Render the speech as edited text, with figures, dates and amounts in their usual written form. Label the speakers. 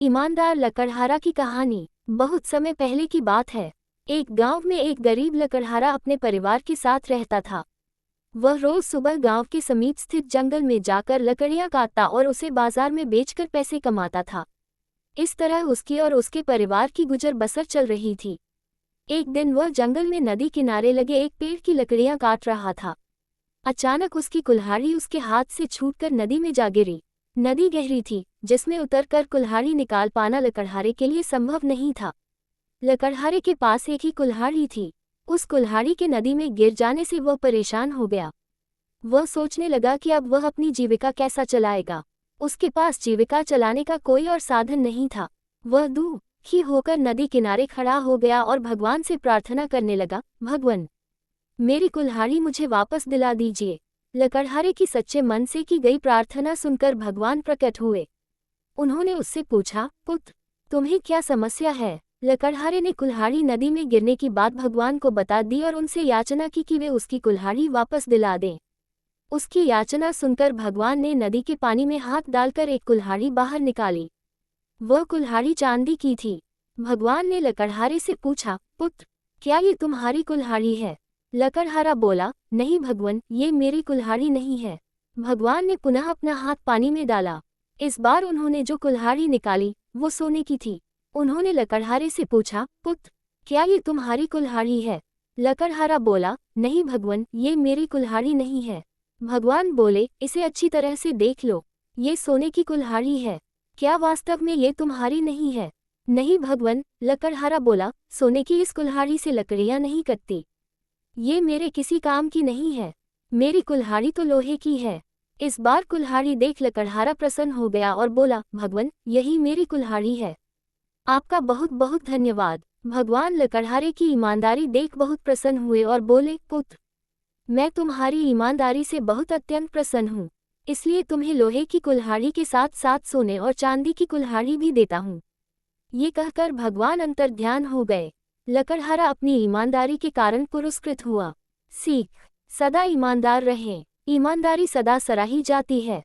Speaker 1: ईमानदार लकड़हारा की कहानी। बहुत समय पहले की बात है। एक गांव में एक गरीब लकड़हारा अपने परिवार के साथ रहता था। वह रोज सुबह गांव के समीप स्थित जंगल में जाकर लकड़ियां काटता और उसे बाजार में बेचकर पैसे कमाता था। इस तरह उसकी और उसके परिवार की गुजर बसर चल रही थी। एक दिन वह जंगल में नदी किनारे लगे एक पेड़ की लकड़ियां काट रहा था। अचानक उसकी कुल्हाड़ी उसके हाथ से छूटकर नदी में जा गिरी। नदी गहरी थी, जिसमें उतरकर कुल्हाड़ी निकाल पाना लकड़हारे के लिए संभव नहीं था। लकड़हारे के पास एक ही कुल्हाड़ी थी। उस कुल्हाड़ी के नदी में गिर जाने से वह परेशान हो गया। वह सोचने लगा कि अब वह अपनी जीविका कैसा चलाएगा। उसके पास जीविका चलाने का कोई और साधन नहीं था। वह दुखी होकर नदी किनारे खड़ा हो गया और भगवान से प्रार्थना करने लगा, भगवान, मेरी कुल्हाड़ी मुझे वापस दिला दीजिए। लकड़हारे की सच्चे मन से की गई प्रार्थना सुनकर भगवान प्रकट हुए। उन्होंने उससे पूछा, पुत्र, तुम्हें क्या समस्या है? लकड़हारे ने कुल्हाड़ी नदी में गिरने की बात भगवान को बता दी और उनसे याचना की कि वे उसकी कुल्हाड़ी वापस दिला दें। उसकी याचना सुनकर भगवान ने नदी के पानी में हाथ डालकर एक कुल्हाड़ी बाहर निकाली। वह कुल्हाड़ी चांदी की थी। भगवान ने लकड़हारे से पूछा, पुत्र, क्या ये तुम्हारी कुल्हाड़ी है? लकड़हारा बोला, नहीं भगवान, ये मेरी कुल्हाड़ी नहीं है। भगवान ने पुनः अपना हाथ पानी में डाला। इस बार उन्होंने जो कुल्हाड़ी निकाली वो सोने की थी। उन्होंने लकड़हारे से पूछा, पुत्र, क्या ये तुम्हारी कुल्हाड़ी है? लकड़हारा बोला, नहीं भगवान, ये मेरी कुल्हाड़ी नहीं है। भगवान बोले, इसे अच्छी तरह से देख लो, ये सोने की कुल्हाड़ी है। क्या वास्तव में ये तुम्हारी नहीं है? नहीं भगवान, लकड़हारा बोला, सोने की इस कुल्हाड़ी से लकड़ियां नहीं कटती। ये मेरे किसी काम की नहीं है। मेरी कुल्हाड़ी तो लोहे की है। इस बार कुल्हाड़ी देख लकड़हारा प्रसन्न हो गया और बोला, भगवान, यही मेरी कुल्हाड़ी है। आपका बहुत बहुत धन्यवाद। भगवान लकड़हारे की ईमानदारी देख बहुत प्रसन्न हुए और बोले, पुत्र, मैं तुम्हारी ईमानदारी से बहुत अत्यंत प्रसन्न हूँ, इसलिए तुम्हें लोहे की कुल्हाड़ी के साथ साथ सोने और चांदी की कुल्हाड़ी भी देता हूँ। ये कहकर भगवान अंतर्ध्यान हो गए। लकड़हारा अपनी ईमानदारी के कारण पुरस्कृत हुआ। सीख, सदा ईमानदार रहें। ईमानदारी सदा सराही जाती है।